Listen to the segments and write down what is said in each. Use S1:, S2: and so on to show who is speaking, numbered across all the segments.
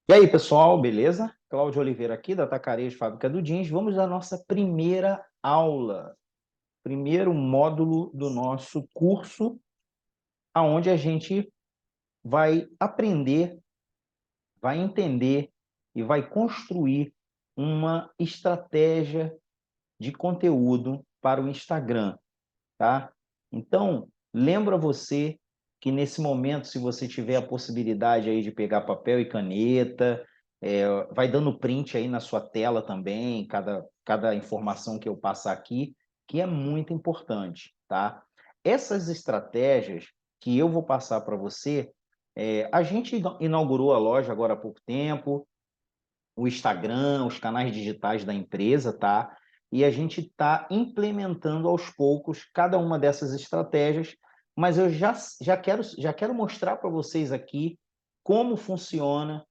S1: E aí, pessoal, beleza? Cláudio Oliveira aqui, da Atacarejo Fábrica do Jeans. Vamos à nossa primeira aula, primeiro módulo do nosso curso, aonde a gente vai aprender, vai entender e vai construir uma estratégia de conteúdo para o Instagram, tá? Então, lembra você que nesse momento, se você tiver a possibilidade aí de pegar papel e caneta, vai dando print aí na sua tela também, cada informação que eu passar aqui, que é muito importante, tá? Essas estratégias que eu vou passar para você, a gente inaugurou a loja agora há pouco tempo, o Instagram, os canais digitais da empresa, tá? E a gente está implementando aos poucos cada uma dessas estratégias, mas eu já quero mostrar para vocês aqui como funciona,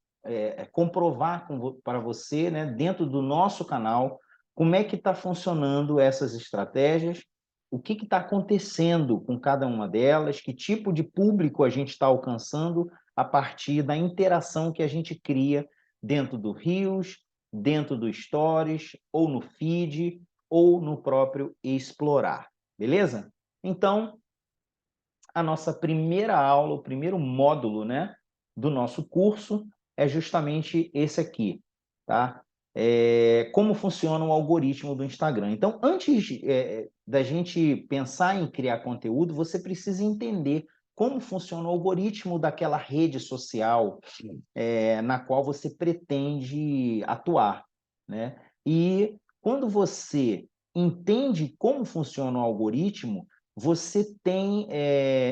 S1: comprovar para você, né, dentro do nosso canal, como é que está funcionando essas estratégias, o que está acontecendo com cada uma delas, que tipo de público a gente está alcançando a partir da interação que a gente cria dentro do Reels, dentro do Stories, ou no Feed, ou no próprio Explorar, beleza? Então, a nossa primeira aula, o primeiro módulo, né, do nosso curso é justamente esse aqui, tá? Como funciona o algoritmo do Instagram. Então, antes da gente pensar em criar conteúdo, você precisa entender como funciona o algoritmo daquela rede social na qual você pretende atuar, né? E quando você entende como funciona o algoritmo, você tem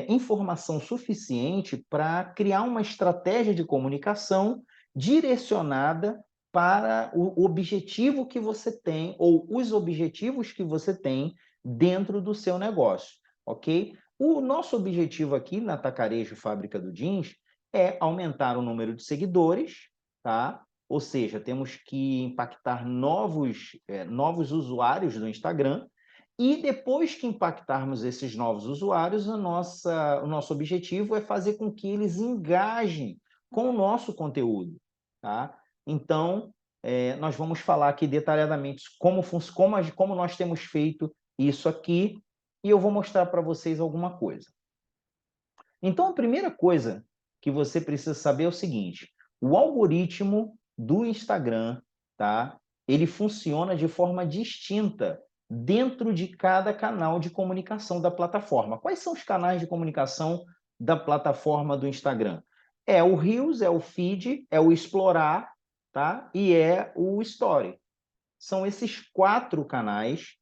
S1: informação suficiente para criar uma estratégia de comunicação direcionada para o objetivo que você tem ou os objetivos que você tem dentro do seu negócio, ok? O nosso objetivo aqui na Atacarejo Fábrica do Jeans é aumentar o número de seguidores, tá? Ou seja, temos que impactar novos usuários do Instagram e depois que impactarmos esses novos usuários, o nosso objetivo é fazer com que eles engajem com o nosso conteúdo, tá? Então, nós vamos falar aqui detalhadamente como nós temos feito isso aqui e eu vou mostrar para vocês alguma coisa. Então, a primeira coisa que você precisa saber é o seguinte: o algoritmo do Instagram, tá? Ele funciona de forma distinta dentro de cada canal de comunicação da plataforma. Quais são os canais de comunicação da plataforma do Instagram? É o Reels, é o Feed, é o Explorar, tá? E é o Story. São esses 4 canais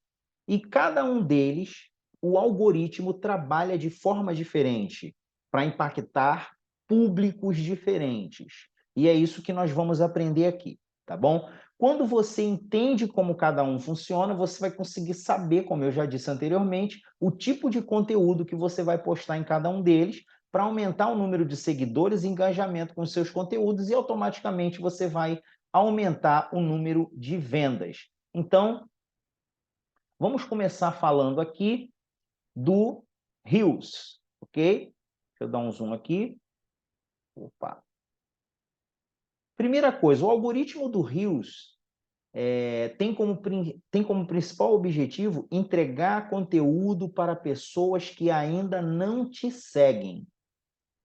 S1: e cada um deles, o algoritmo trabalha de forma diferente para impactar públicos diferentes. E é isso que nós vamos aprender aqui, tá bom? Quando você entende como cada um funciona, você vai conseguir saber, como eu já disse anteriormente, o tipo de conteúdo que você vai postar em cada um deles para aumentar o número de seguidores e engajamento com os seus conteúdos e automaticamente você vai aumentar o número de vendas. Então, vamos começar falando aqui do Reels, ok? Deixa eu dar um zoom aqui. Opa. Primeira coisa, o algoritmo do Reels tem como principal objetivo entregar conteúdo para pessoas que ainda não te seguem.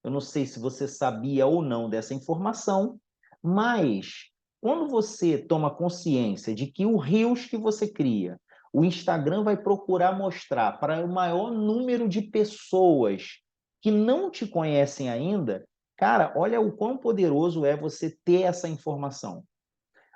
S1: Eu não sei se você sabia ou não dessa informação, mas quando você toma consciência de que o Reels que você cria, o Instagram vai procurar mostrar para o maior número de pessoas que não te conhecem ainda, cara, olha o quão poderoso é você ter essa informação.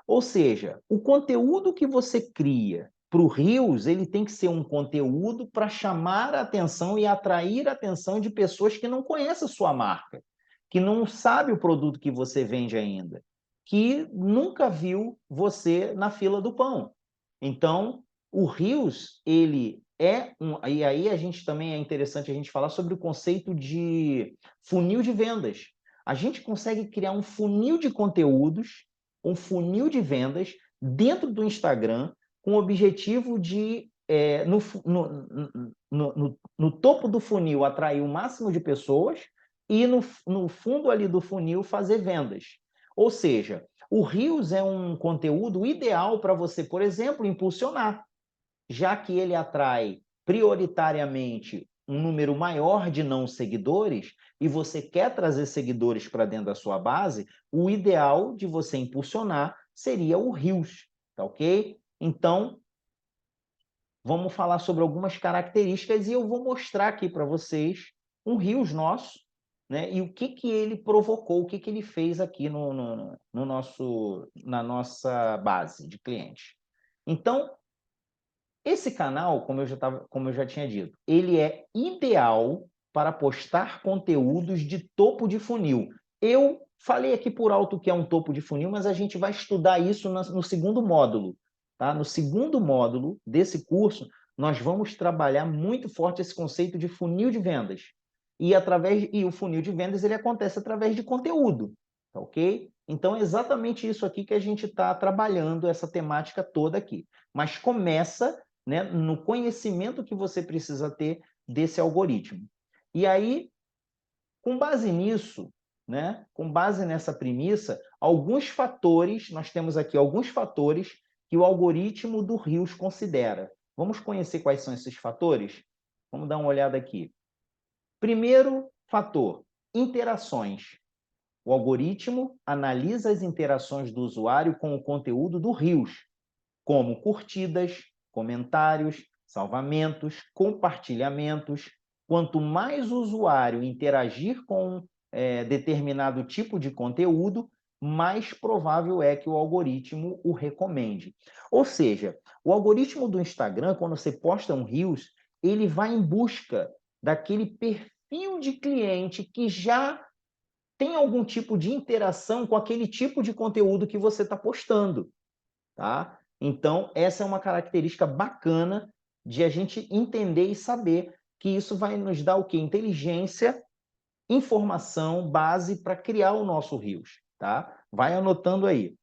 S1: Ou seja, o conteúdo que você cria para o Reels, ele tem que ser um conteúdo para chamar a atenção e atrair a atenção de pessoas que não conhecem a sua marca, que não sabe o produto que você vende ainda, que nunca viu você na fila do pão. Então, o Reels, ele é e aí a gente também é interessante a gente falar sobre o conceito de funil de vendas. A gente consegue criar um funil de vendas dentro do Instagram com o objetivo de, no topo do funil, atrair o máximo de pessoas e no fundo ali do funil fazer vendas. Ou seja, o Reels é um conteúdo ideal para você, por exemplo, impulsionar, já que ele atrai prioritariamente um número maior de não seguidores e você quer trazer seguidores para dentro da sua base, o ideal de você impulsionar seria o Reels, tá ok? Então, vamos falar sobre algumas características e eu vou mostrar aqui para vocês um Reels nosso, né? E o que ele provocou, o que ele fez aqui na nossa base de clientes. Então, esse canal, como eu já tinha dito, ele é ideal para postar conteúdos de topo de funil. Eu falei aqui por alto que é um topo de funil, mas a gente vai estudar isso no segundo módulo. Tá? No segundo módulo desse curso, nós vamos trabalhar muito forte esse conceito de funil de vendas. E o funil de vendas ele acontece através de conteúdo. Tá ok? Então, é exatamente isso aqui que a gente está trabalhando, essa temática toda aqui. Mas começa, né, no conhecimento que você precisa ter desse algoritmo. E aí, com base nisso, né, com base nessa premissa, nós temos aqui alguns fatores que o algoritmo do Reels considera. Vamos conhecer quais são esses fatores? Vamos dar uma olhada aqui. Primeiro fator, interações. O algoritmo analisa as interações do usuário com o conteúdo do Reels, como curtidas, comentários, salvamentos, compartilhamentos. Quanto mais o usuário interagir com determinado tipo de conteúdo, mais provável é que o algoritmo o recomende. Ou seja, o algoritmo do Instagram, quando você posta um Reels, ele vai em busca daquele perfil de cliente que já tem algum tipo de interação com aquele tipo de conteúdo que você está postando, tá? Então, essa é uma característica bacana de a gente entender e saber que isso vai nos dar o quê? Inteligência, informação, base para criar o nosso Reels, tá? Vai anotando aí.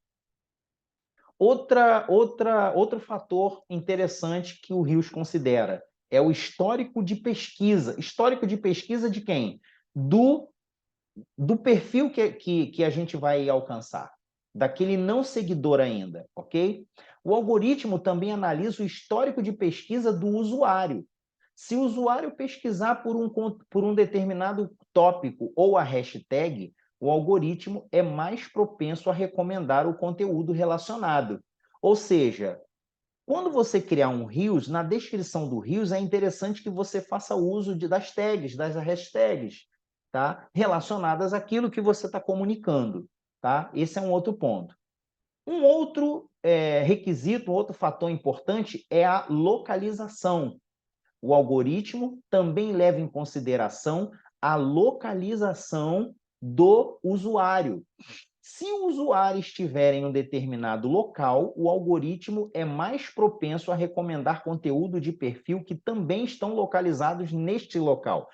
S1: Outro fator interessante que o Reels considera é o histórico de pesquisa. Histórico de pesquisa de quem? Do perfil que a gente vai alcançar, daquele não seguidor ainda, ok? O algoritmo também analisa o histórico de pesquisa do usuário. Se o usuário pesquisar por um determinado tópico ou a hashtag, o algoritmo é mais propenso a recomendar o conteúdo relacionado. Ou seja, quando você criar um Reels, na descrição do Reels é interessante que você faça uso das tags, das hashtags, tá? Relacionadas àquilo que você está comunicando, tá? Esse é um outro ponto. Um outro requisito, um outro fator importante é a localização. O algoritmo também leva em consideração a localização do usuário. Se o usuário estiver em um determinado local, o algoritmo é mais propenso a recomendar conteúdo de perfil que também estão localizados neste local.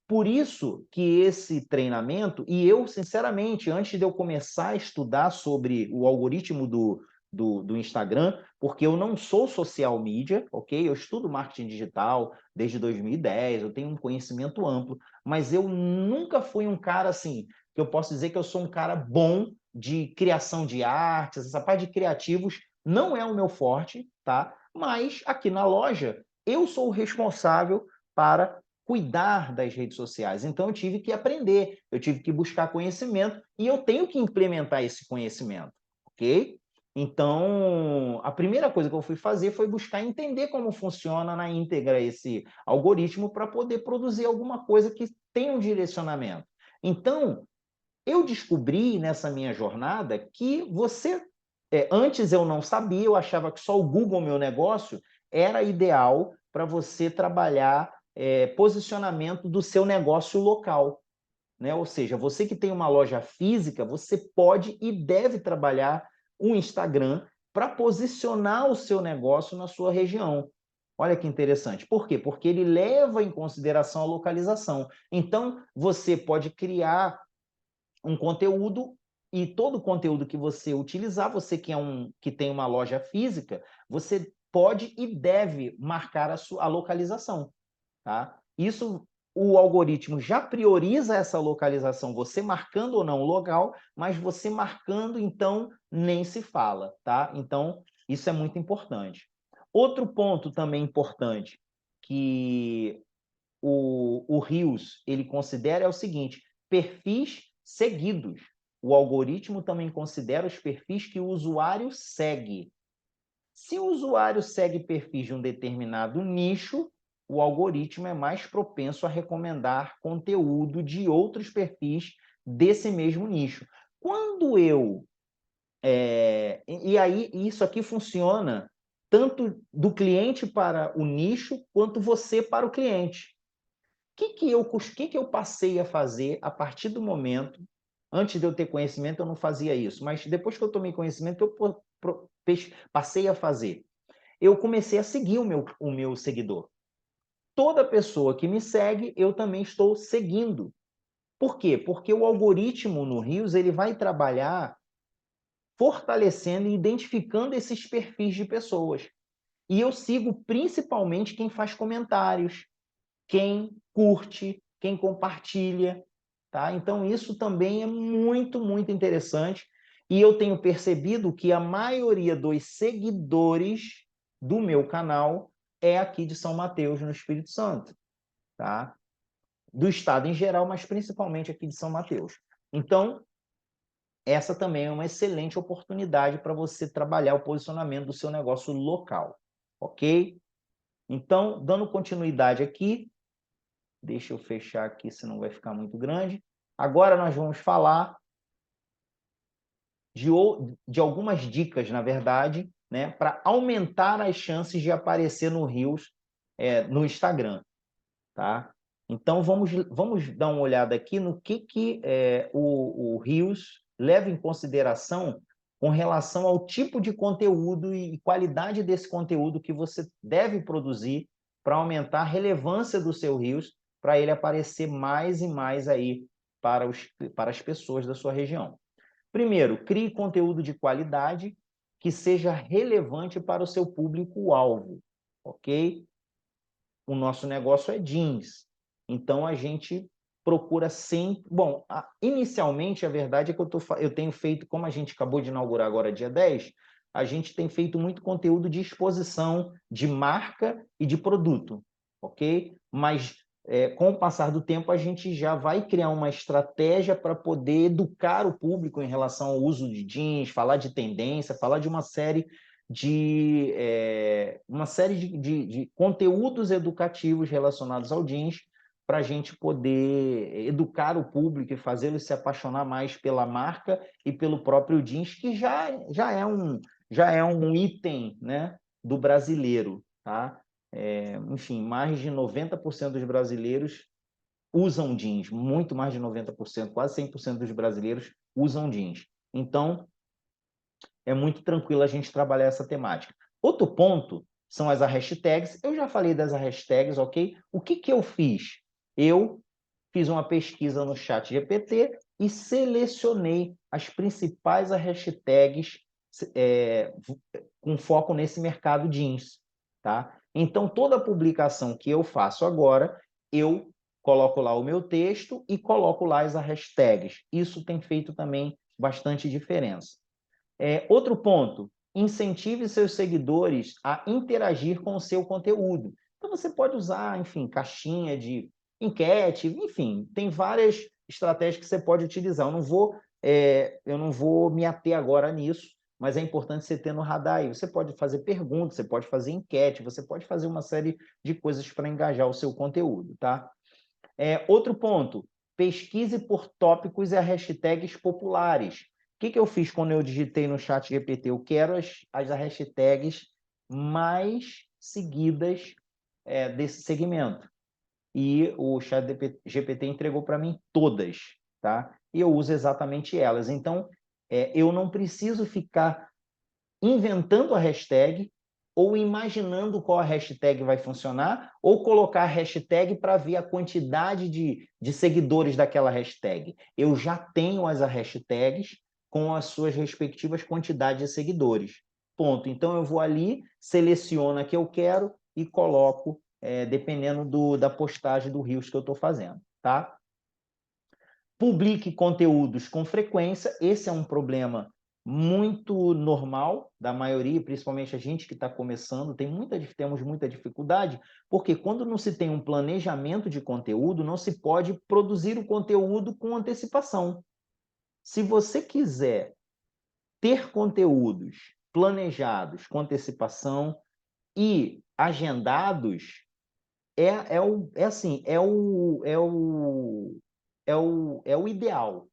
S1: Por isso que esse treinamento, e eu, sinceramente, antes de eu começar a estudar sobre o algoritmo do Instagram, porque eu não sou social media, ok? Eu estudo marketing digital desde 2010, eu tenho um conhecimento amplo, mas eu nunca fui um cara assim, que eu posso dizer que eu sou um cara bom de criação de artes, essa parte de criativos não é o meu forte, tá? Mas aqui na loja, eu sou o responsável para cuidar das redes sociais. Então, eu tive que aprender, eu tive que buscar conhecimento e eu tenho que implementar esse conhecimento, ok? Então, a primeira coisa que eu fui fazer foi buscar entender como funciona na íntegra esse algoritmo para poder produzir alguma coisa que tenha um direcionamento. Então, eu descobri nessa minha jornada que antes eu não sabia, eu achava que só o Google Meu Negócio era ideal para você trabalhar posicionamento do seu negócio local, né? Ou seja, você que tem uma loja física, você pode e deve trabalhar o Instagram para posicionar o seu negócio na sua região. Olha que interessante. Por quê? Porque ele leva em consideração a localização. Então, você pode criar um conteúdo e todo o conteúdo que você utilizar, você que tem uma loja física, você pode e deve marcar a localização. Tá? Isso o algoritmo já prioriza essa localização, você marcando ou não o local, mas você marcando, então, nem se fala, tá? Então, isso é muito importante. Outro ponto também importante que o Rios ele considera é o seguinte: perfis seguidos. O algoritmo também considera os perfis que o usuário segue. Se o usuário segue perfis de um determinado nicho, o algoritmo é mais propenso a recomendar conteúdo de outros perfis desse mesmo nicho. Quando eu... e aí, isso aqui funciona tanto do cliente para o nicho, quanto você para o cliente. O que eu passei a fazer a partir do momento... Antes de eu ter conhecimento, eu não fazia isso, mas depois que eu tomei conhecimento, eu passei a fazer. Eu comecei a seguir o meu seguidor. Toda pessoa que me segue, eu também estou seguindo. Por quê? Porque o algoritmo no Rios ele vai trabalhar fortalecendo e identificando esses perfis de pessoas. E eu sigo principalmente quem faz comentários, quem curte, quem compartilha, tá? Então isso também é muito, muito interessante. E eu tenho percebido que a maioria dos seguidores do meu canal é aqui de São Mateus, no Espírito Santo, tá? Do estado em geral, mas principalmente aqui de São Mateus. Então, essa também é uma excelente oportunidade para você trabalhar o posicionamento do seu negócio local, ok? Então, dando continuidade aqui, deixa eu fechar aqui, senão vai ficar muito grande. Agora nós vamos falar de algumas dicas, na verdade, né, para aumentar as chances de aparecer no Reels, no Instagram. Tá? Então, vamos dar uma olhada aqui no que o Reels leva em consideração com relação ao tipo de conteúdo e qualidade desse conteúdo que você deve produzir para aumentar a relevância do seu Reels, para ele aparecer mais e mais aí para as pessoas da sua região. Primeiro, crie conteúdo de qualidade que seja relevante para o seu público-alvo, ok? O nosso negócio é jeans, então a gente procura sempre... Bom, inicialmente, a verdade é que eu tenho feito, como a gente acabou de inaugurar agora dia 10, a gente tem feito muito conteúdo de exposição, de marca e de produto, ok? Mas, com o passar do tempo, a gente já vai criar uma estratégia para poder educar o público em relação ao uso de jeans, falar de tendência, falar de uma série de conteúdos educativos relacionados ao jeans, para a gente poder educar o público e fazê-lo se apaixonar mais pela marca e pelo próprio jeans, que já é um item, né, do brasileiro. Tá? Enfim, mais de 90% dos brasileiros usam jeans, muito mais de 90%, quase 100% dos brasileiros usam jeans. Então, é muito tranquilo a gente trabalhar essa temática. Outro ponto são as hashtags. Eu já falei das hashtags, ok? O que eu fiz? Eu fiz uma pesquisa no ChatGPT e selecionei as principais hashtags com foco nesse mercado jeans, tá? Então, toda publicação que eu faço agora, eu coloco lá o meu texto e coloco lá as hashtags. Isso tem feito também bastante diferença. Outro ponto, incentive seus seguidores a interagir com o seu conteúdo. Então, você pode usar, enfim, caixinha de enquete, enfim, tem várias estratégias que você pode utilizar. Eu não vou me ater agora nisso, mas é importante você ter no radar aí. Você pode fazer perguntas, você pode fazer enquete, você pode fazer uma série de coisas para engajar o seu conteúdo, tá? Outro ponto, pesquise por tópicos e hashtags populares. O que eu fiz quando eu digitei no chat GPT? Eu quero as hashtags mais seguidas desse segmento. E o chat GPT entregou para mim todas, tá? E eu uso exatamente elas. Então, eu não preciso ficar inventando a hashtag ou imaginando qual a hashtag vai funcionar, ou colocar a hashtag para ver a quantidade de seguidores daquela hashtag. Eu já tenho as hashtags com as suas respectivas quantidades de seguidores. Ponto. Então, eu vou ali, seleciono a que eu quero e coloco dependendo da postagem do Reels que eu estou fazendo, tá? Publique conteúdos com frequência, esse é um problema muito normal da maioria, principalmente a gente que está começando, temos muita dificuldade, porque quando não se tem um planejamento de conteúdo, não se pode produzir o conteúdo com antecipação. Se você quiser ter conteúdos planejados com antecipação e agendados, é o ideal.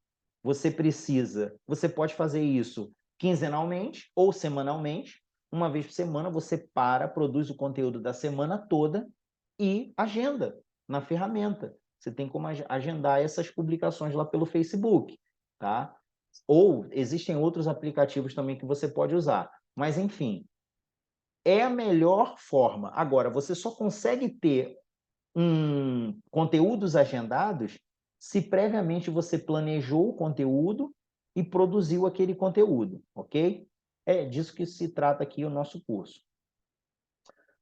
S1: Você pode fazer isso quinzenalmente ou semanalmente. Uma vez por semana você produz o conteúdo da semana toda e agenda na ferramenta. Você tem como agendar essas publicações lá pelo Facebook, tá? Ou existem outros aplicativos também que você pode usar. Mas, enfim, é a melhor forma. Agora, você só consegue ter conteúdos agendados se previamente você planejou o conteúdo e produziu aquele conteúdo, ok? É disso que se trata aqui o nosso curso.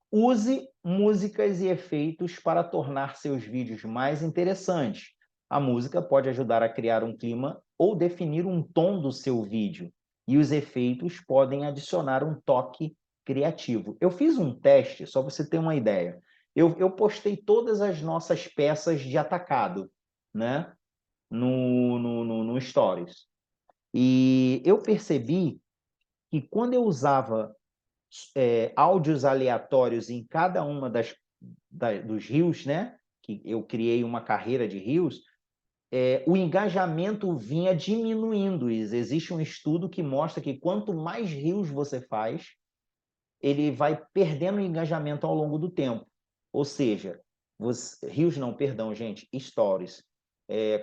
S1: Use músicas e efeitos para tornar seus vídeos mais interessantes. A música pode ajudar a criar um clima ou definir um tom do seu vídeo, e os efeitos podem adicionar um toque criativo. Eu fiz um teste, só para você ter uma ideia. Eu postei todas as nossas peças de atacado, né, no Stories. E eu percebi que quando eu usava áudios aleatórios em cada uma dos reels, né? Que eu criei uma carreira de reels, o engajamento vinha diminuindo. Existe um estudo que mostra que quanto mais reels você faz, ele vai perdendo engajamento ao longo do tempo. Ou seja, reels não, perdão, gente, stories.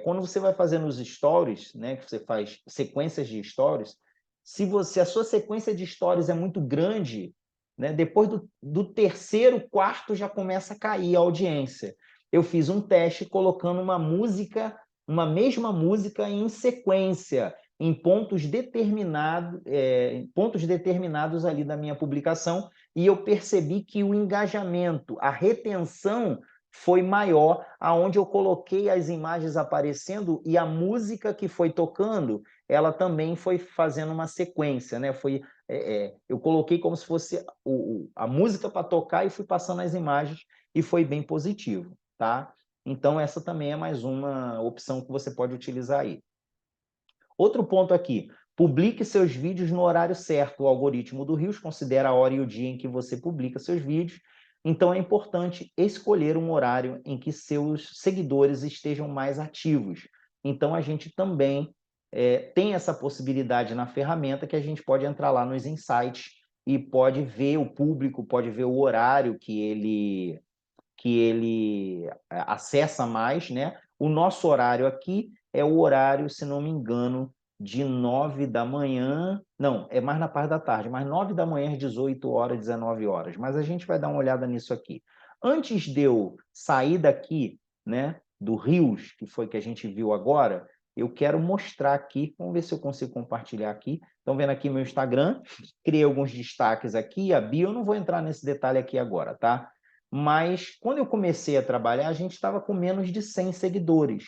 S1: Quando você vai fazendo os stories, né, que você faz sequências de stories, se a sua sequência de stories é muito grande, né, depois do terceiro, quarto já começa a cair a audiência. Eu fiz um teste colocando uma mesma música em sequência, em pontos determinados ali da minha publicação, e eu percebi que o engajamento, a retenção foi maior, aonde eu coloquei as imagens aparecendo e a música que foi tocando, ela também foi fazendo uma sequência, né? Eu coloquei como se fosse a música para tocar e fui passando as imagens e foi bem positivo, tá? Então, essa também é mais uma opção que você pode utilizar aí. Outro ponto aqui, publique seus vídeos no horário certo. O algoritmo do Reels considera a hora e o dia em que você publica seus vídeos, então é importante escolher um horário em que seus seguidores estejam mais ativos. Então, a gente também tem essa possibilidade na ferramenta que a gente pode entrar lá nos insights e pode ver o público, pode ver o horário que ele acessa mais, né? O nosso horário aqui é o horário, se não me engano, de 9 da manhã, não, é mais na parte da tarde, mas 9 da manhã às 18 horas, 19 horas, mas a gente vai dar uma olhada nisso aqui. Antes de eu sair daqui, né, do Reels, que foi que a gente viu agora, eu quero mostrar aqui, vamos ver se eu consigo compartilhar aqui. Estão vendo aqui meu Instagram? Criei alguns destaques aqui, a bio, eu não vou entrar nesse detalhe aqui agora, tá? Mas quando eu comecei a trabalhar, a gente estava com menos de 100 seguidores.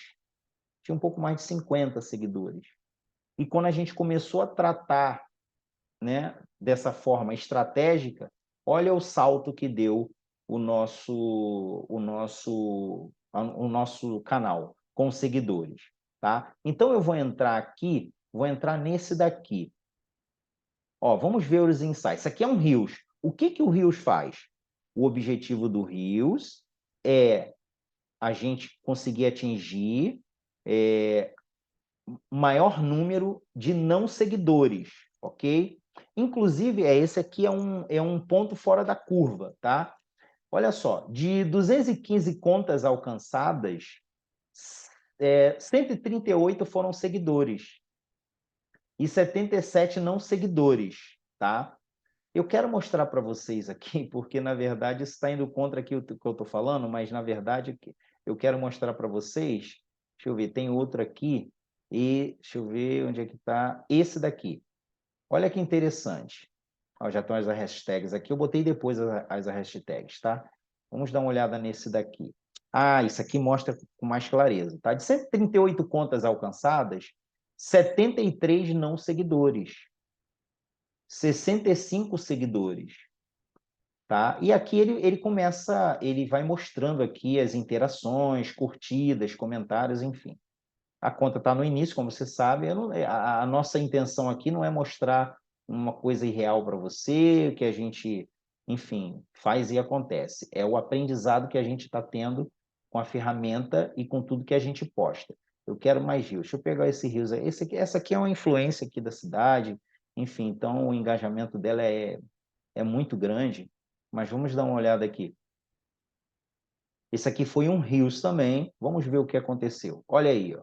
S1: Tinha um pouco mais de 50 seguidores. E quando a gente começou a tratar, né, dessa forma estratégica, olha o salto que deu o nosso canal com seguidores, tá? Então eu vou entrar nesse daqui. Ó, vamos ver os insights. Isso aqui é um Reels. O que o Reels faz? O objetivo do Reels é a gente conseguir atingir maior número de não seguidores, ok? Inclusive, esse aqui é um ponto fora da curva, tá? Olha só, de 215 contas alcançadas, 138 foram seguidores e 77 não seguidores, tá? Eu quero mostrar para vocês aqui, porque, na verdade, isso está indo contra aqui o que eu estou falando, mas, na verdade, eu quero mostrar para vocês, deixa eu ver, tem outro aqui, e deixa eu ver onde é que está, esse daqui. Olha que interessante. Ó, já estão as hashtags aqui, eu botei depois as hashtags, tá? Vamos dar uma olhada nesse daqui. Ah, isso aqui mostra com mais clareza, tá? De 138 contas alcançadas, 73 não seguidores, 65 seguidores, tá? E aqui ele começa, ele vai mostrando aqui as interações, curtidas, comentários, enfim. A conta está no início, como você sabe. A nossa intenção aqui não é mostrar uma coisa irreal para você, que a gente, enfim, faz e acontece. É o aprendizado que a gente está tendo com a ferramenta e com tudo que a gente posta. Eu quero mais rios. Deixa eu pegar esse rios. Essa aqui é uma influência aqui da cidade, enfim, então o engajamento dela é muito grande, mas vamos dar uma olhada aqui. Esse aqui foi um rios também. Vamos ver o que aconteceu. Olha aí, ó.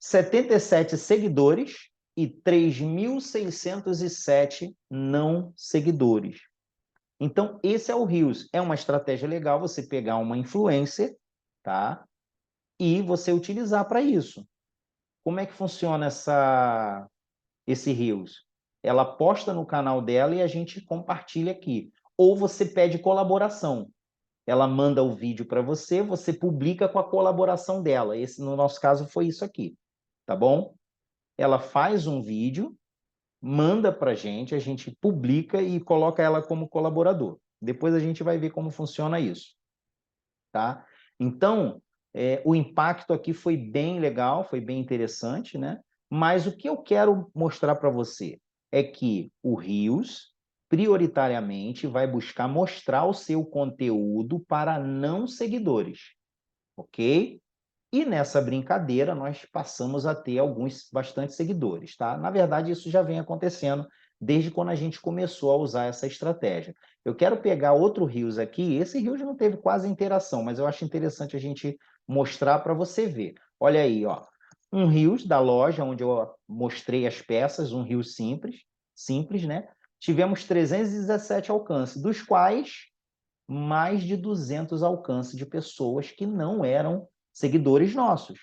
S1: 77 seguidores e 3.607 não seguidores. Então, esse é o Reels. É uma estratégia legal você pegar uma influencer, tá? E você utilizar para isso. Como é que funciona esse Reels? Ela posta no canal dela e a gente compartilha aqui. Ou você pede colaboração. Ela manda o vídeo para você, você publica com a colaboração dela. Esse, no nosso caso, foi isso aqui, tá bom? Ela faz um vídeo, manda para a gente publica e coloca ela como colaborador. Depois a gente vai ver como funciona isso, tá? Então, o impacto aqui foi bem legal, foi bem interessante, né? Mas o que eu quero mostrar para você é que o Reels, prioritariamente, vai buscar mostrar o seu conteúdo para não seguidores, ok? E nessa brincadeira, nós passamos a ter bastante seguidores, tá? Na verdade, isso já vem acontecendo desde quando a gente começou a usar essa estratégia. Eu quero pegar outro Reels aqui. Esse Reels não teve quase interação, mas eu acho interessante a gente mostrar para você ver. Olha aí, ó. Um Reels da loja, onde eu mostrei as peças, um Reels simples, né? Tivemos 317 alcances, dos quais mais de 200 alcances de pessoas que não eram seguidores nossos,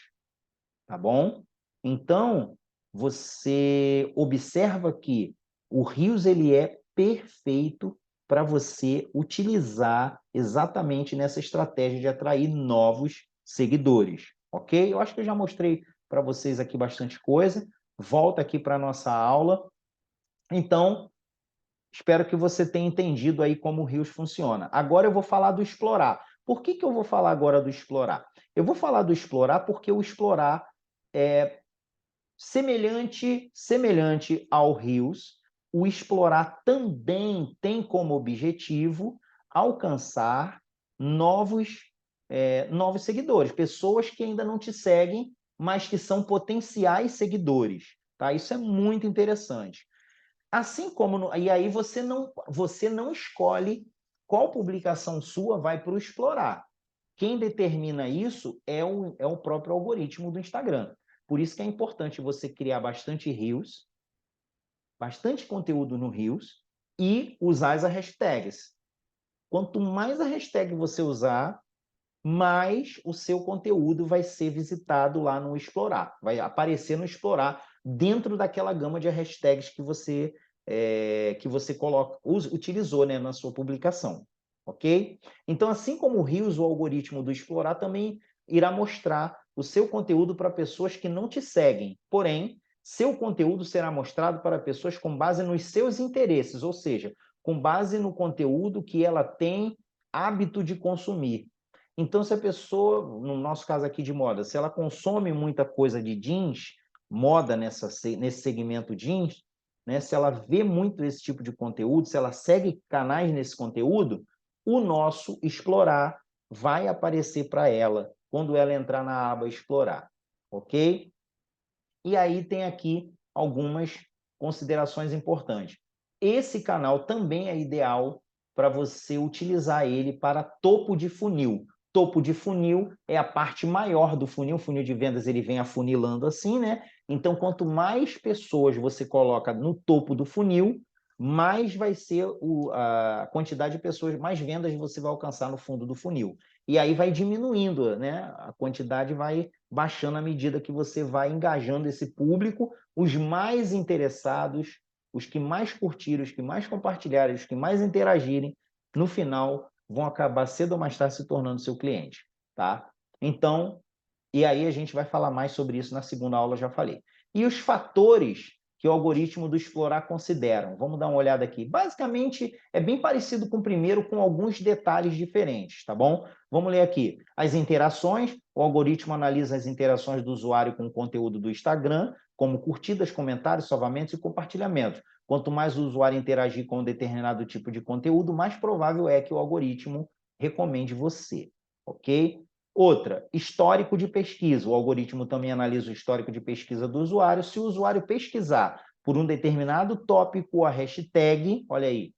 S1: tá bom? Então, você observa que o Reels ele é perfeito para você utilizar exatamente nessa estratégia de atrair novos seguidores, ok? Eu acho que eu já mostrei para vocês aqui bastante coisa. Volta aqui para a nossa aula. Então, espero que você tenha entendido aí como o Rios funciona. Agora eu vou falar do explorar. Por que eu vou falar agora do explorar? Eu vou falar do explorar porque o explorar é semelhante ao Rios. O explorar também tem como objetivo alcançar novos seguidores, pessoas que ainda não te seguem, mas que são potenciais seguidores. Tá? Isso é muito interessante. Assim como e aí você não escolhe qual publicação sua vai para o explorar. Quem determina isso é o próprio algoritmo do Instagram. Por isso que é importante você criar bastante Reels, bastante conteúdo no Reels e usar as hashtags. Quanto mais a hashtag você usar, mais o seu conteúdo vai ser visitado lá no Explorar, vai aparecer no Explorar dentro daquela gama de hashtags que você utilizou, né, na sua publicação, ok? Então, assim como o Reels, o algoritmo do Explorar também irá mostrar o seu conteúdo para pessoas que não te seguem, porém, seu conteúdo será mostrado para pessoas com base nos seus interesses, ou seja, com base no conteúdo que ela tem hábito de consumir. Então, se a pessoa, no nosso caso aqui de moda, se ela consome muita coisa de jeans, moda nesse segmento jeans, né, se ela vê muito esse tipo de conteúdo, se ela segue canais nesse conteúdo, o nosso explorar vai aparecer para ela quando ela entrar na aba explorar, ok? E aí tem aqui algumas considerações importantes. Esse canal também é ideal para você utilizar ele para topo de funil. Topo de funil é a parte maior do funil. O funil de vendas ele vem afunilando assim, né? Então, quanto mais pessoas você coloca no topo do funil, mais vai ser a quantidade de pessoas, mais vendas você vai alcançar no fundo do funil. E aí vai diminuindo, né? A quantidade vai baixando à medida que você vai engajando esse público, os mais interessados, os que mais curtirem, os que mais compartilharem, os que mais interagirem, no final vão acabar cedo ou mais tarde se tornando seu cliente, tá? Então, e aí a gente vai falar mais sobre isso na segunda aula, já falei. E os fatores que o algoritmo do Explorar consideram. Vamos dar uma olhada aqui. Basicamente, é bem parecido com o primeiro, com alguns detalhes diferentes, tá bom? Vamos ler aqui. As interações. O algoritmo analisa as interações do usuário com o conteúdo do Instagram, como curtidas, comentários, salvamentos e compartilhamentos. Quanto mais o usuário interagir com um determinado tipo de conteúdo, mais provável é que o algoritmo recomende você, ok? Outra, histórico de pesquisa. O algoritmo também analisa o histórico de pesquisa do usuário. Se o usuário pesquisar por um determinado tópico ou a hashtag, olha aí,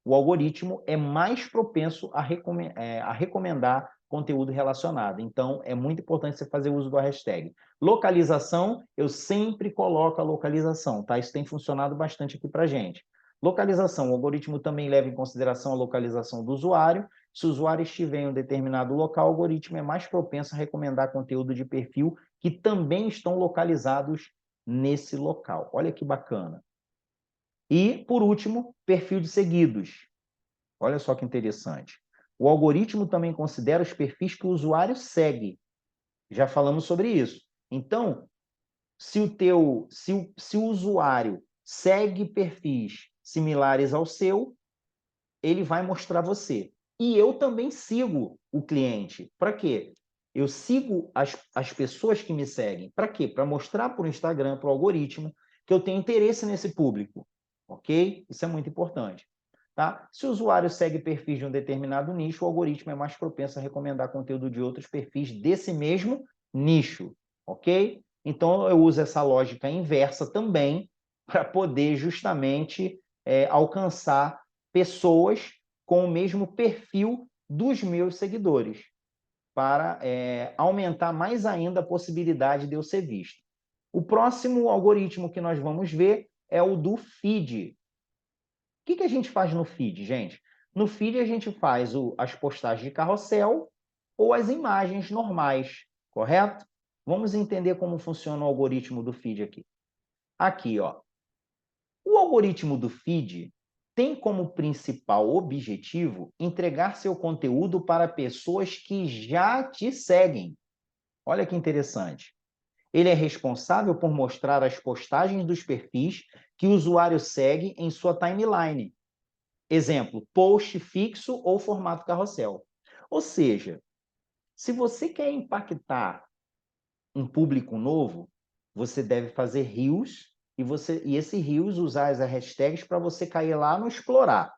S1: o algoritmo é mais propenso a recomendar conteúdo relacionado. Então, é muito importante você fazer uso da hashtag. Localização, eu sempre coloco a localização, tá? Isso tem funcionado bastante aqui para a gente. Localização, o algoritmo também leva em consideração a localização do usuário. Se o usuário estiver em um determinado local, o algoritmo é mais propenso a recomendar conteúdo de perfil que também estão localizados nesse local. Olha que bacana. E, por último, perfil de seguidos. Olha só que interessante. O algoritmo também considera os perfis que o usuário segue. Já falamos sobre isso. Então, se o usuário segue perfis similares ao seu, ele vai mostrar você. E eu também sigo o cliente. Para quê? Eu sigo as pessoas que me seguem. Para quê? Para mostrar para o Instagram, para o algoritmo, que eu tenho interesse nesse público. Ok? Isso é muito importante. Tá? Se o usuário segue perfis de um determinado nicho, o algoritmo é mais propenso a recomendar conteúdo de outros perfis desse mesmo nicho. Ok? Então, eu uso essa lógica inversa também para poder justamente alcançar pessoas com o mesmo perfil dos meus seguidores, para aumentar mais ainda a possibilidade de eu ser visto. O próximo algoritmo que nós vamos ver é o do feed. O que a gente faz no feed, gente? No feed a gente faz as postagens de carrossel ou as imagens normais, correto? Vamos entender como funciona o algoritmo do feed aqui. Aqui, ó. O algoritmo do feed tem como principal objetivo entregar seu conteúdo para pessoas que já te seguem. Olha que interessante. Ele é responsável por mostrar as postagens dos perfis que o usuário segue em sua timeline. Exemplo, post fixo ou formato carrossel. Ou seja, se você quer impactar um público novo, você deve fazer reels e esse reels usar as hashtags para você cair lá no explorar.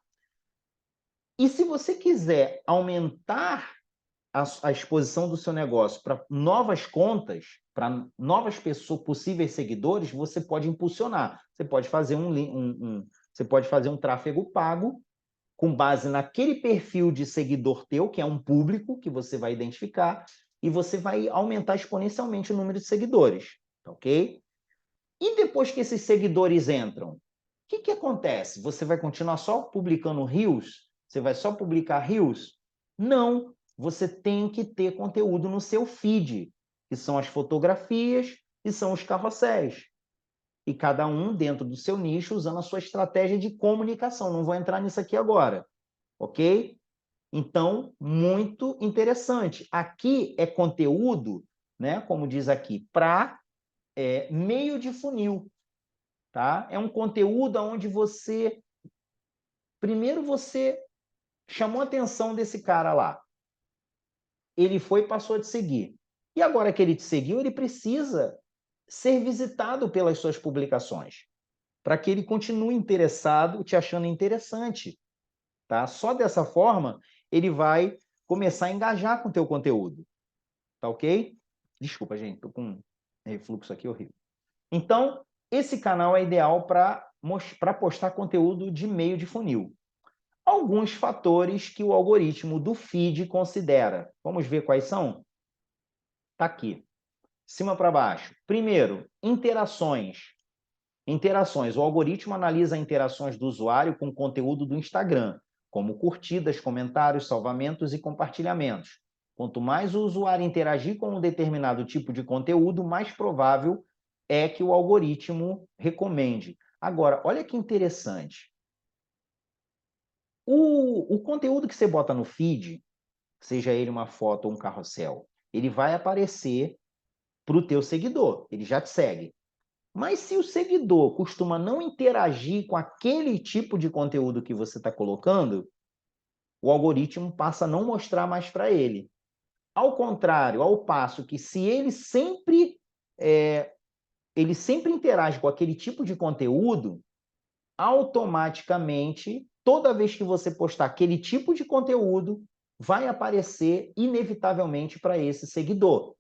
S1: E se você quiser aumentar a exposição do seu negócio para novas contas, para novas pessoas, possíveis seguidores, você pode impulsionar. Você pode fazer você pode fazer um tráfego pago com base naquele perfil de seguidor teu, que é um público que você vai identificar, e você vai aumentar exponencialmente o número de seguidores, ok? E depois que esses seguidores entram, o que acontece? Você vai continuar só publicando reels? Você vai só publicar reels? Não, você tem que ter conteúdo no seu feed, que são as fotografias e são os carrosséis. E cada um dentro do seu nicho usando a sua estratégia de comunicação. Não vou entrar nisso aqui agora, ok? Então, muito interessante. Aqui é conteúdo, né, como diz aqui, para meio de funil. Tá? É um conteúdo onde primeiro você chamou a atenção desse cara lá. Ele foi e passou a te seguir. E agora que ele te seguiu, ele precisa ser visitado pelas suas publicações, para que ele continue interessado, te achando interessante. Tá? Só dessa forma, ele vai começar a engajar com o teu conteúdo. Tá ok? Desculpa, gente, estou com um refluxo aqui horrível. Então, esse canal é ideal para postar conteúdo de meio de funil. Alguns fatores que o algoritmo do feed considera. Vamos ver quais são? Está aqui, cima para baixo. Primeiro, interações. Interações. O algoritmo analisa interações do usuário com o conteúdo do Instagram, como curtidas, comentários, salvamentos e compartilhamentos. Quanto mais o usuário interagir com um determinado tipo de conteúdo, mais provável é que o algoritmo recomende. Agora, olha que interessante. O conteúdo que você bota no feed, seja ele uma foto ou um carrossel, ele vai aparecer para o teu seguidor, ele já te segue. Mas se o seguidor costuma não interagir com aquele tipo de conteúdo que você está colocando, o algoritmo passa a não mostrar mais para ele. Ao contrário, ao passo que se ele sempre interage com aquele tipo de conteúdo, automaticamente, toda vez que você postar aquele tipo de conteúdo, vai aparecer inevitavelmente para esse seguidor.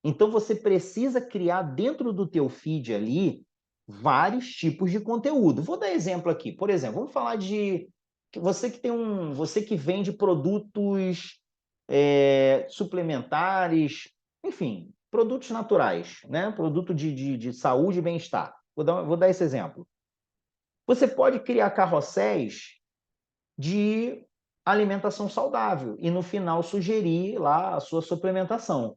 S1: Então você precisa criar dentro do teu feed ali vários tipos de conteúdo. Vou dar exemplo aqui. Por exemplo, vamos falar de você que vende produtos suplementares, enfim, produtos naturais, né? Produto de saúde e bem-estar. Vou dar esse exemplo. Você pode criar carrosséis de alimentação saudável e no final sugerir lá a sua suplementação.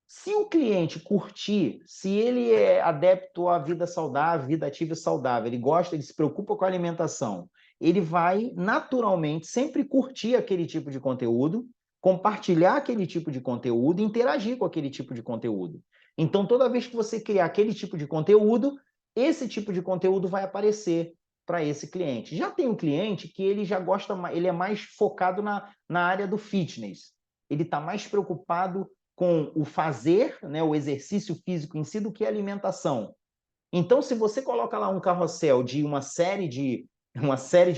S1: Se o cliente curtir, se ele é adepto à vida saudável, vida ativa e saudável, ele gosta, ele se preocupa com a alimentação, ele vai naturalmente sempre curtir aquele tipo de conteúdo, compartilhar aquele tipo de conteúdo, interagir com aquele tipo de conteúdo. Então, toda vez que você criar aquele tipo de conteúdo, esse tipo de conteúdo vai aparecer para esse cliente. Já tem um cliente que ele já gosta, ele é mais focado na área do fitness. Ele está mais preocupado com o fazer, né, o exercício físico em si, do que a alimentação. Então, se você coloca lá um carrossel de uma série de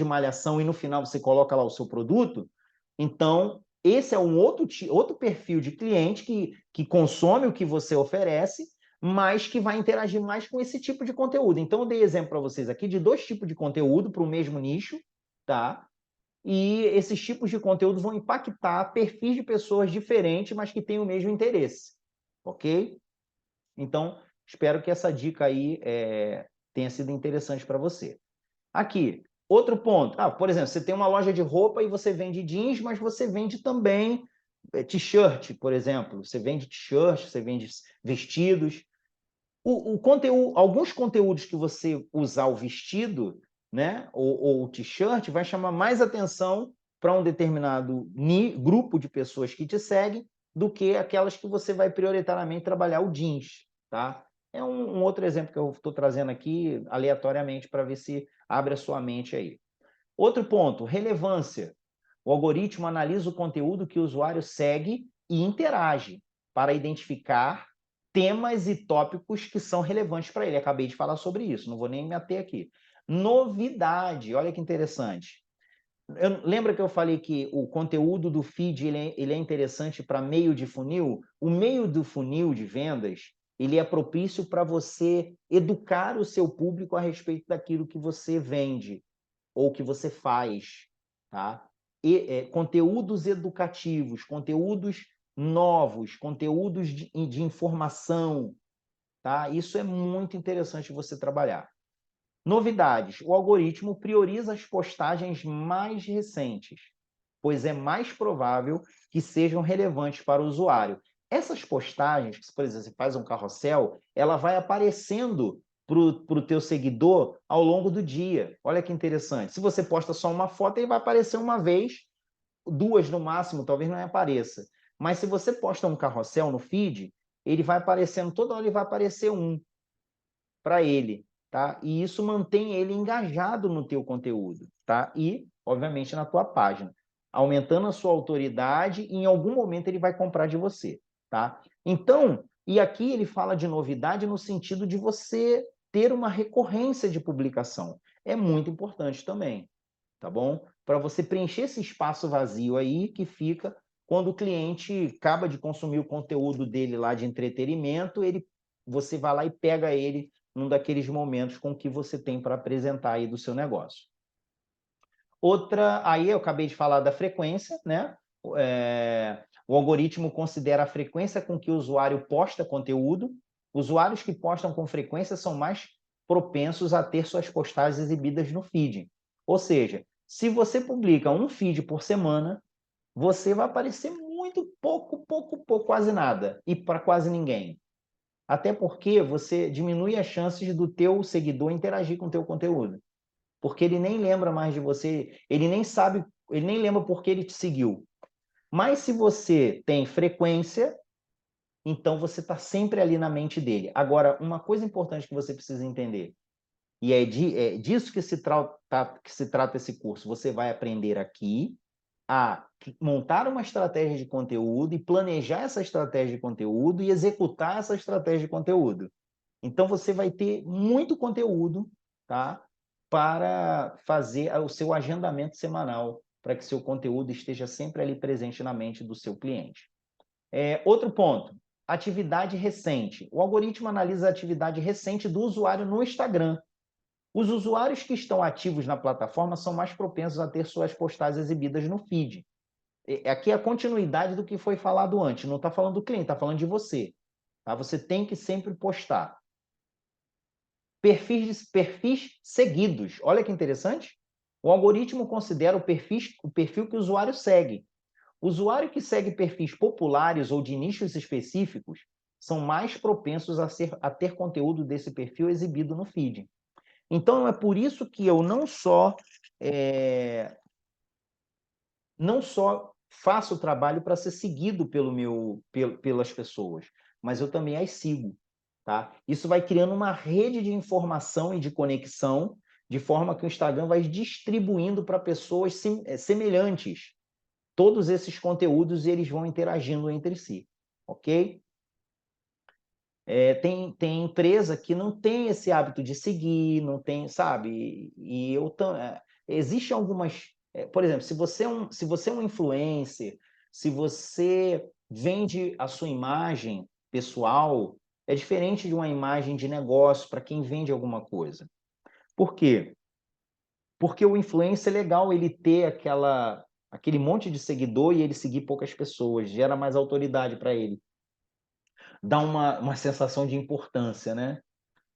S1: malhação e no final você coloca lá o seu produto, então esse é um outro perfil de cliente que consome o que você oferece, mas que vai interagir mais com esse tipo de conteúdo. Então, eu dei exemplo para vocês aqui de 2 tipos de conteúdo para o mesmo nicho, tá? E esses tipos de conteúdo vão impactar perfis de pessoas diferentes, mas que têm o mesmo interesse, ok? Então, espero que essa dica aí tenha sido interessante para você. Aqui, outro ponto. Por exemplo, você tem uma loja de roupa e você vende jeans, mas você vende também t-shirt, por exemplo. Você vende t-shirt, você vende vestidos. Alguns conteúdos que você usar o vestido, né, ou o t-shirt, vai chamar mais atenção para um determinado grupo de pessoas que te seguem do que aquelas que você vai prioritariamente trabalhar o jeans, tá? É um outro exemplo que eu estou trazendo aqui aleatoriamente para ver se abre a sua mente aí. Outro ponto, relevância. O algoritmo analisa o conteúdo que o usuário segue e interage para identificar temas e tópicos que são relevantes para ele. Acabei de falar sobre isso, não vou nem me ater aqui. Novidade, olha que interessante. Lembra que eu falei que o conteúdo do feed ele é interessante para meio de funil? O meio do funil de vendas ele é propício para você educar o seu público a respeito daquilo que você vende ou que você faz, tá? Conteúdos educativos, conteúdos novos, conteúdos de informação, tá? Isso é muito interessante você trabalhar. Novidades. O algoritmo prioriza as postagens mais recentes, pois é mais provável que sejam relevantes para o usuário. Essas postagens, por exemplo, você faz um carrossel, ela vai aparecendo para o teu seguidor ao longo do dia. Olha que interessante. Se você posta só uma foto, ele vai aparecer uma vez, 2 no máximo, talvez não apareça. Mas se você posta um carrossel no feed, ele vai aparecendo, toda hora ele vai aparecer um para ele, tá? E isso mantém ele engajado no teu conteúdo, tá? E, obviamente, na tua página, aumentando a sua autoridade e em algum momento ele vai comprar de você, tá? Então, e aqui ele fala de novidade no sentido de você ter uma recorrência de publicação. É muito importante também, tá bom? Para você preencher esse espaço vazio aí que fica quando o cliente acaba de consumir o conteúdo dele lá de entretenimento, você vai lá e pega ele num daqueles momentos com que você tem para apresentar aí do seu negócio. Outra, aí eu acabei de falar da frequência, né? O algoritmo considera a frequência com que o usuário posta conteúdo. Usuários que postam com frequência são mais propensos a ter suas postagens exibidas no feed. Ou seja, se você publica um feed por semana, você vai aparecer muito pouco, quase nada, e para quase ninguém. Até porque você diminui as chances do teu seguidor interagir com o teu conteúdo. porque ele nem lembra mais de você, ele nem sabe, ele nem lembra por que ele te seguiu. Mas se você tem frequência, então você está sempre ali na mente dele. Agora, uma coisa importante que você precisa entender, e é disso que se trata esse curso, você vai aprender aqui a montar uma estratégia de conteúdo e planejar essa estratégia de conteúdo e executar essa estratégia de conteúdo. Então, você vai ter muito conteúdo, tá? Para fazer o seu agendamento semanal, para que seu conteúdo esteja sempre ali presente na mente do seu cliente. Outro ponto, atividade recente. O algoritmo analisa a atividade recente do usuário no Instagram. Os usuários que estão ativos na plataforma são mais propensos a ter suas postagens exibidas no feed. Aqui é a continuidade do que foi falado antes. Não está falando do cliente, está falando de você. Tá? Você tem que sempre postar. Perfis seguidos. Olha que interessante. O algoritmo considera o perfil que o usuário segue. O usuário que segue perfis populares ou de nichos específicos são mais propensos a ter conteúdo desse perfil exibido no feed. Então, é por isso que eu não só faço o trabalho para ser seguido pelas pessoas, mas eu também as sigo. Tá? Isso vai criando uma rede de informação e de conexão, de forma que o Instagram vai distribuindo para pessoas semelhantes todos esses conteúdos e eles vão interagindo entre si, ok? Tem empresa que não tem esse hábito de seguir, não tem, sabe? Existe algumas, por exemplo, se você é um influencer, se você vende a sua imagem pessoal, é diferente de uma imagem de negócio para quem vende alguma coisa. Por quê? Porque o influencer é legal ele ter aquele monte de seguidor e ele seguir poucas pessoas, gera mais autoridade para ele. Dá uma sensação de importância, né?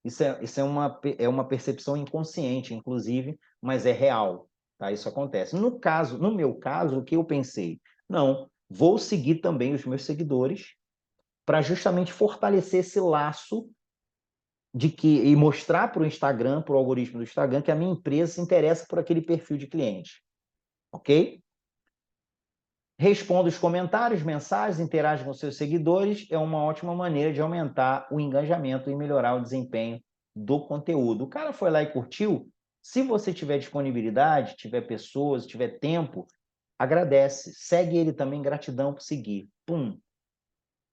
S1: Isso é uma percepção inconsciente, inclusive, mas é real, tá? Isso acontece. No meu caso, o que eu pensei? Não, vou seguir também os meus seguidores para justamente fortalecer esse laço e mostrar para o Instagram, para o algoritmo do Instagram, que a minha empresa se interessa por aquele perfil de cliente, ok? Responda os comentários, mensagens, interage com seus seguidores, é uma ótima maneira de aumentar o engajamento e melhorar o desempenho do conteúdo. O cara foi lá e curtiu, se você tiver disponibilidade, tiver pessoas, tiver tempo, agradece, segue ele também, gratidão por seguir. Pum,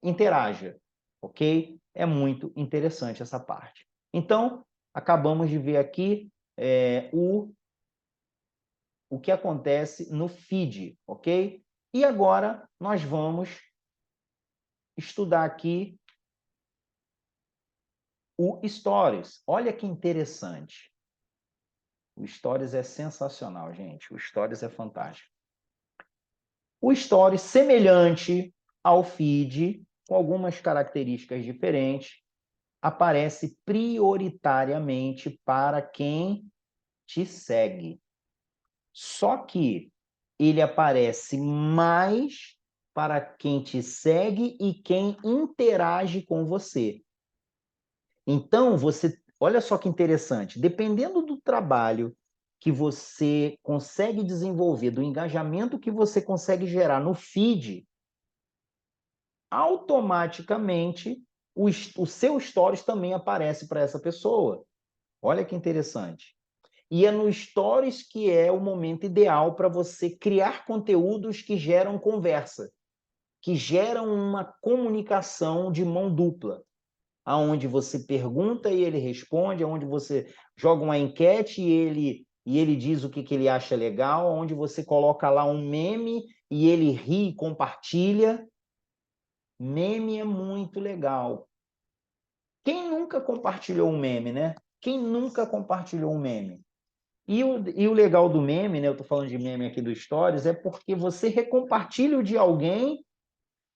S1: interaja, ok? É muito interessante essa parte. Então, acabamos de ver aqui o que acontece no feed, ok? E agora nós vamos estudar aqui o Stories. Olha que interessante. O Stories é sensacional, gente. O Stories é fantástico. O Stories, semelhante ao feed, com algumas características diferentes, aparece prioritariamente para quem te segue. Só que ele aparece mais para quem te segue e quem interage com você. Então, olha só que interessante, dependendo do trabalho que você consegue desenvolver, do engajamento que você consegue gerar no feed, automaticamente o seu stories também aparece para essa pessoa. Olha que interessante. E é no Stories que é o momento ideal para você criar conteúdos que geram conversa, que geram uma comunicação de mão dupla, aonde você pergunta e ele responde, aonde você joga uma enquete e ele diz o que ele acha legal, onde você coloca lá um meme e ele ri e compartilha. Meme é muito legal. Quem nunca compartilhou um meme, né? Quem nunca compartilhou um meme? E o legal do meme, né? Eu estou falando de meme aqui do Stories, é porque você recompartilha o de alguém,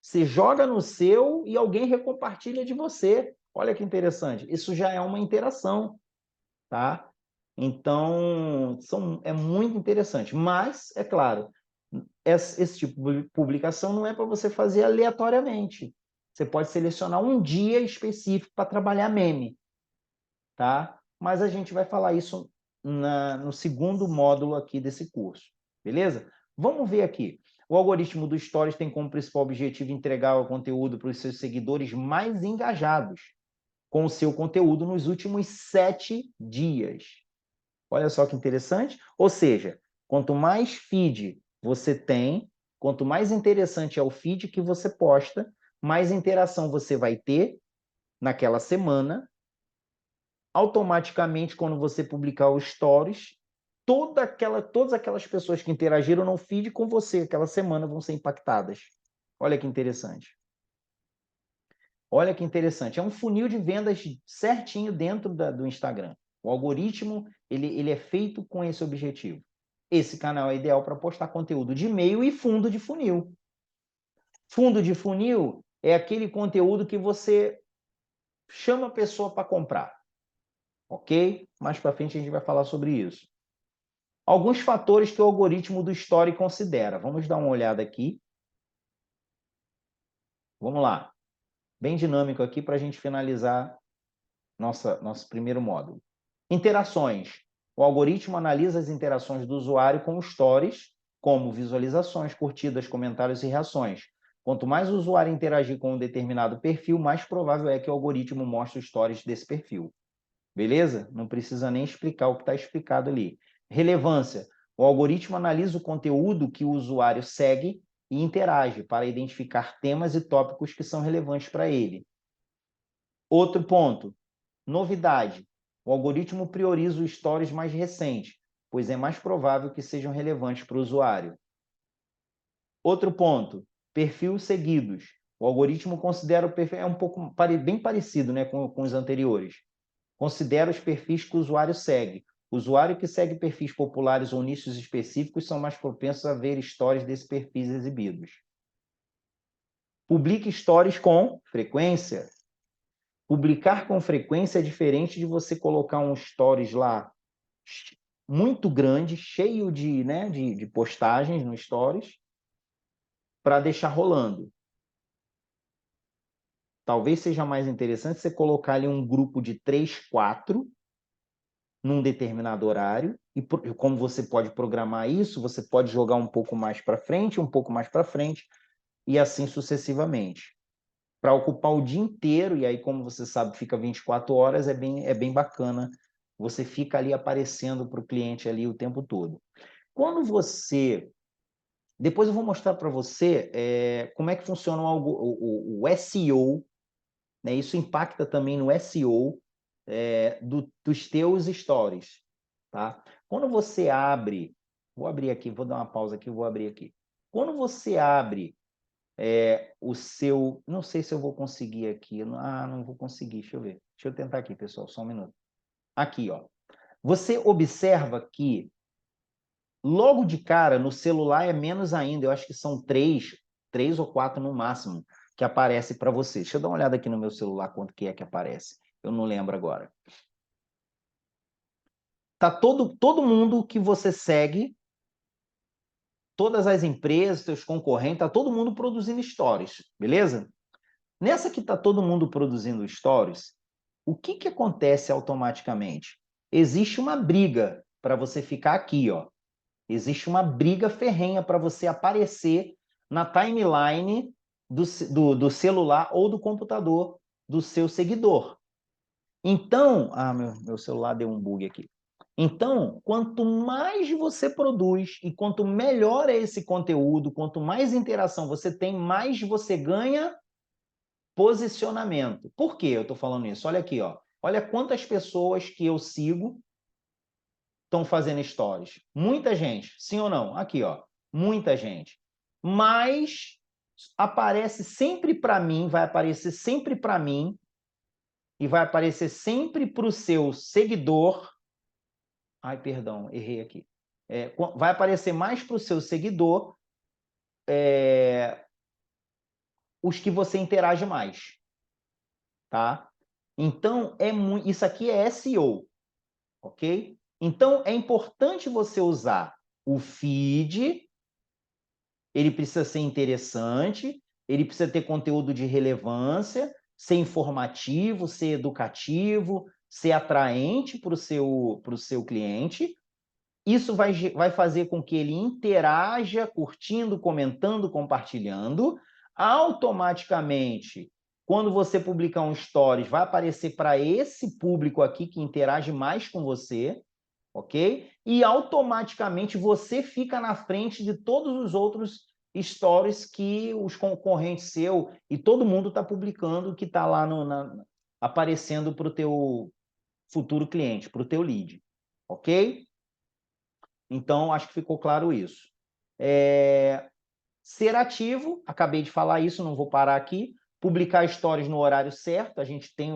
S1: você joga no seu e alguém recompartilha de você. Olha que interessante. Isso já é uma interação, tá? Então, é muito interessante. Mas, é claro, esse tipo de publicação não é para você fazer aleatoriamente. Você pode selecionar um dia específico para trabalhar meme, tá? Mas a gente vai falar isso no segundo módulo aqui desse curso, beleza? Vamos ver aqui. O algoritmo do Stories tem como principal objetivo entregar o conteúdo para os seus seguidores mais engajados com o seu conteúdo nos últimos 7 dias. Olha só que interessante. Ou seja, quanto mais feed você tem, quanto mais interessante é o feed que você posta, mais interação você vai ter naquela semana. Automaticamente, quando você publicar os stories, todas aquelas pessoas que interagiram no feed com você aquela semana vão ser impactadas. Olha que interessante. Olha que interessante. É um funil de vendas certinho dentro do Instagram. O algoritmo ele é feito com esse objetivo. Esse canal é ideal para postar conteúdo de e-mail e fundo de funil. Fundo de funil é aquele conteúdo que você chama a pessoa para comprar. Ok? Mais para frente a gente vai falar sobre isso. Alguns fatores que o algoritmo do Story considera. Vamos dar uma olhada aqui. Vamos lá. Bem dinâmico aqui para a gente finalizar nosso primeiro módulo. Interações. O algoritmo analisa as interações do usuário com stories, como visualizações, curtidas, comentários e reações. Quanto mais o usuário interagir com um determinado perfil, mais provável é que o algoritmo mostre stories desse perfil. Beleza? Não precisa nem explicar o que está explicado ali. Relevância. O algoritmo analisa o conteúdo que o usuário segue e interage para identificar temas e tópicos que são relevantes para ele. Outro ponto. Novidade. O algoritmo prioriza os stories mais recentes, pois é mais provável que sejam relevantes para o usuário. Outro ponto. Perfil seguidos. O algoritmo considera o perfil... É um pouco bem parecido, né, com os anteriores. Considera os perfis que o usuário segue. O usuário que segue perfis populares ou nichos específicos são mais propensos a ver stories desses perfis exibidos. Publique stories com frequência. Publicar com frequência é diferente de você colocar um stories lá muito grande, cheio de postagens no stories, para deixar rolando. Talvez seja mais interessante você colocar ali um grupo de 3, 4 num determinado horário, e como você pode programar isso, você pode jogar um pouco mais para frente, um pouco mais para frente, e assim sucessivamente. Para ocupar o dia inteiro, e aí, como você sabe, fica 24 horas, é bem bacana. Você fica ali aparecendo para o cliente ali o tempo todo. Quando você... Depois eu vou mostrar para você como é que funciona o SEO, né? Isso impacta também no SEO dos teus stories, tá? Quando você abre... Vou abrir aqui, vou dar uma pausa aqui, vou abrir aqui. Quando você abre o seu... Não sei se eu vou conseguir aqui. Não vou conseguir. Deixa eu ver. Deixa eu tentar aqui, pessoal. Só um minuto. Aqui, ó. Você observa que logo de cara, no celular é menos ainda. Eu acho que são 3 ou 4 no máximo que aparece para você. Deixa eu dar uma olhada aqui no meu celular quanto que é que aparece. Eu não lembro agora. Tá todo mundo que você segue, todas as empresas, seus concorrentes, tá todo mundo produzindo stories, beleza? Nessa que tá todo mundo produzindo stories, o que acontece automaticamente? Existe uma briga para você ficar aqui, ó. Existe uma briga ferrenha para você aparecer na timeline do celular ou do computador do seu seguidor. Então, meu celular deu um bug aqui. Então, quanto mais você produz e quanto melhor é esse conteúdo, quanto mais interação você tem, mais você ganha posicionamento. Por que eu estou falando isso? Olha aqui, ó. Olha quantas pessoas que eu sigo estão fazendo stories. Muita gente, sim ou não? Aqui, ó. Muita gente. Mas aparece sempre para mim, vai aparecer sempre para mim e vai aparecer sempre para o seu seguidor. Ai, perdão, errei aqui. Vai aparecer mais para o seu seguidor os que você interage mais, tá? Então, isso aqui é SEO, ok? Então, é importante você usar o feed, ele precisa ser interessante, ele precisa ter conteúdo de relevância, ser informativo, ser educativo, ser atraente para o seu cliente. Isso vai fazer com que ele interaja, curtindo, comentando, compartilhando. Automaticamente, quando você publicar um stories, vai aparecer para esse público aqui que interage mais com você, ok? E automaticamente você fica na frente de todos os outros stories que os concorrentes seu e todo mundo está publicando, que está lá aparecendo para o teu futuro cliente, para o teu lead, ok? Então, acho que ficou claro isso. Ser ativo, acabei de falar isso, não vou parar aqui. Publicar stories no horário certo, a gente tem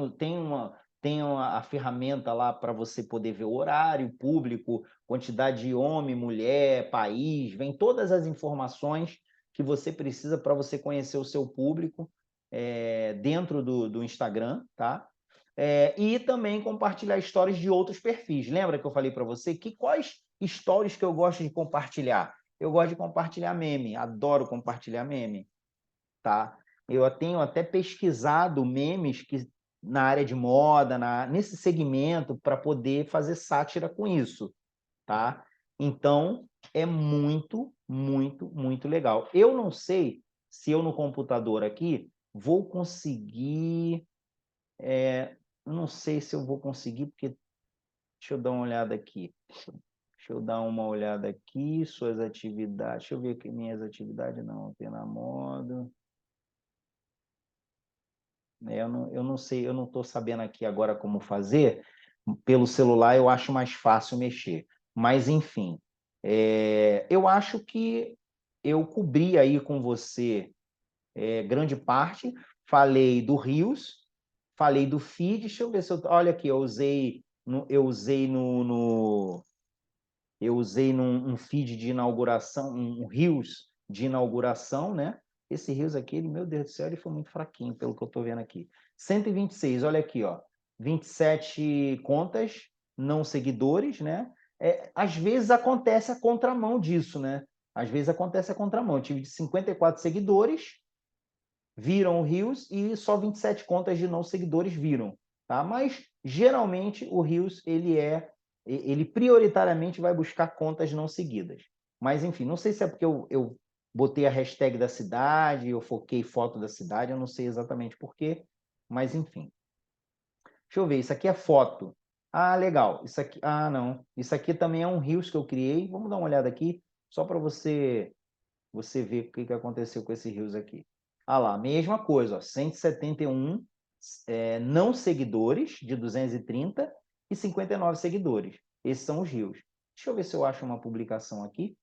S1: a ferramenta lá para você poder ver o horário, público, quantidade de homem, mulher, país, vem todas as informações que você precisa para você conhecer o seu público dentro do Instagram, tá? E também compartilhar stories de outros perfis. Lembra que eu falei para você que quais stories que eu gosto de compartilhar? Eu gosto de compartilhar meme, adoro compartilhar meme, tá? Eu tenho até pesquisado memes na área de moda, nesse segmento, para poder fazer sátira com isso, tá? Então, é muito, muito, muito legal. Eu não sei se eu no computador aqui vou conseguir... não sei se eu vou conseguir, porque... Deixa eu dar uma olhada aqui. Deixa eu dar uma olhada aqui, suas atividades. Deixa eu ver aqui, minhas atividades não tem na moda. Eu não sei, eu não estou sabendo aqui agora como fazer. Pelo celular eu acho mais fácil mexer. Mas, enfim, eu acho que eu cobri aí com você grande parte. Falei do Rios, falei do feed. Deixa eu ver se eu... Olha aqui, eu usei num feed de inauguração, um Reels de inauguração, né? Esse Reels aqui, meu Deus do céu, ele foi muito fraquinho, pelo que eu estou vendo aqui. 126, olha aqui, ó. 27 contas, não seguidores, né? Às vezes acontece a contramão disso, né? Às vezes acontece a contramão. Eu tive 54 seguidores, viram o Reels e só 27 contas de não seguidores viram, tá? Mas geralmente o Reels ele prioritariamente vai buscar contas não seguidas. Mas enfim, não sei se é porque eu botei a hashtag da cidade, eu foquei foto da cidade, eu não sei exatamente por quê, mas enfim. Deixa eu ver, isso aqui é foto. Ah, legal. Isso aqui, não. Isso aqui também é um Reels que eu criei. Vamos dar uma olhada aqui, só para você ver o que aconteceu com esse Reels aqui. Ah lá, mesma coisa, ó, 171 não seguidores de 230 e 59 seguidores. Esses são os Reels. Deixa eu ver se eu acho uma publicação aqui.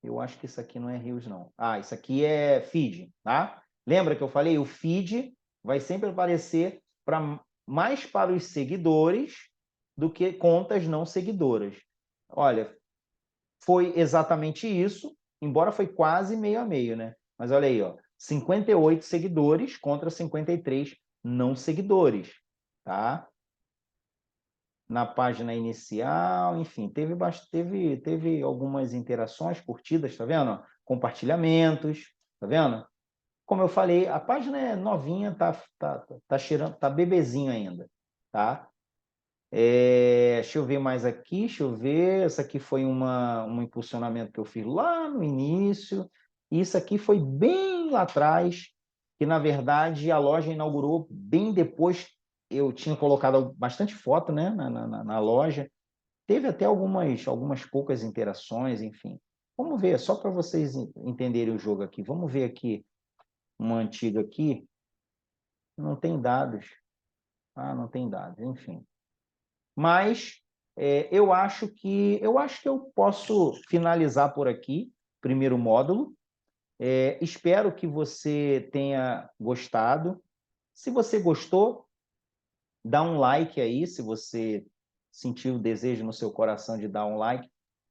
S1: Eu acho que isso aqui não é Reels, não. Isso aqui é feed, tá? Lembra que eu falei? O feed vai sempre aparecer mais para os seguidores do que contas não seguidoras. Olha, foi exatamente isso, embora foi quase meio a meio, né? Mas olha aí, ó, 58 seguidores contra 53 não seguidores, tá? Na página inicial, enfim, teve algumas interações, curtidas, tá vendo? Compartilhamentos, tá vendo? Como eu falei, a página é novinha, tá cheirando, tá bebezinho ainda, tá? Deixa eu ver mais aqui, deixa eu ver. Essa aqui foi um impulsionamento que eu fiz lá no início. E isso aqui foi bem lá atrás, que na verdade a loja inaugurou bem depois. Eu tinha colocado bastante foto, né, na loja. Teve até algumas poucas interações, enfim. Vamos ver, só para vocês entenderem o jogo aqui. Vamos ver aqui uma antiga aqui. Não tem dados. Não tem dados, enfim. Mas eu acho que eu posso finalizar por aqui, primeiro módulo. Espero que você tenha gostado. Se você gostou, dá um like aí, se você sentiu o desejo no seu coração de dar um like,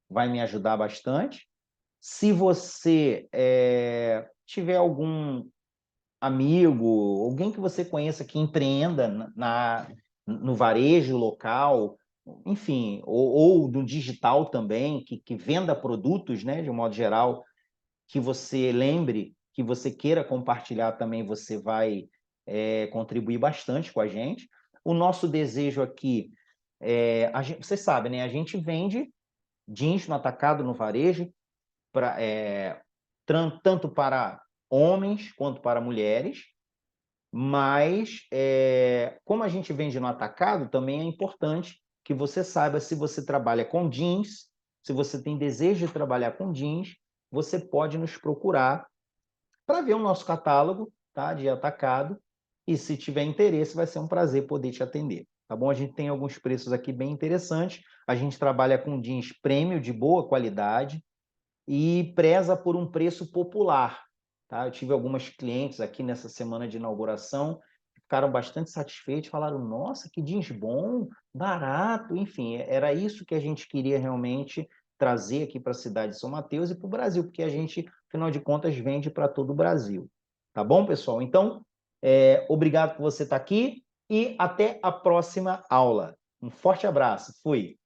S1: vai me ajudar bastante. Se você tiver algum amigo, alguém que você conheça que empreenda no varejo local, enfim, ou do digital também, que venda produtos, né, de um modo geral, que você lembre, que você queira compartilhar também, você vai contribuir bastante com a gente. O nosso desejo aqui, vocês sabem, né? A gente vende jeans no atacado, no varejo, tanto para homens quanto para mulheres, mas como a gente vende no atacado, também é importante que você saiba se você trabalha com jeans, se você tem desejo de trabalhar com jeans, você pode nos procurar para ver o nosso catálogo, tá, de atacado, e se tiver interesse, vai ser um prazer poder te atender, tá bom? A gente tem alguns preços aqui bem interessantes, a gente trabalha com jeans premium de boa qualidade e preza por um preço popular, tá? Eu tive algumas clientes aqui nessa semana de inauguração, ficaram bastante satisfeitos, falaram, nossa, que jeans bom, barato, enfim, era isso que a gente queria realmente trazer aqui para a cidade de São Mateus e para o Brasil, porque a gente, afinal de contas, vende para todo o Brasil. Tá bom, pessoal? Então, obrigado por você estar aqui e até a próxima aula. Um forte abraço. Fui!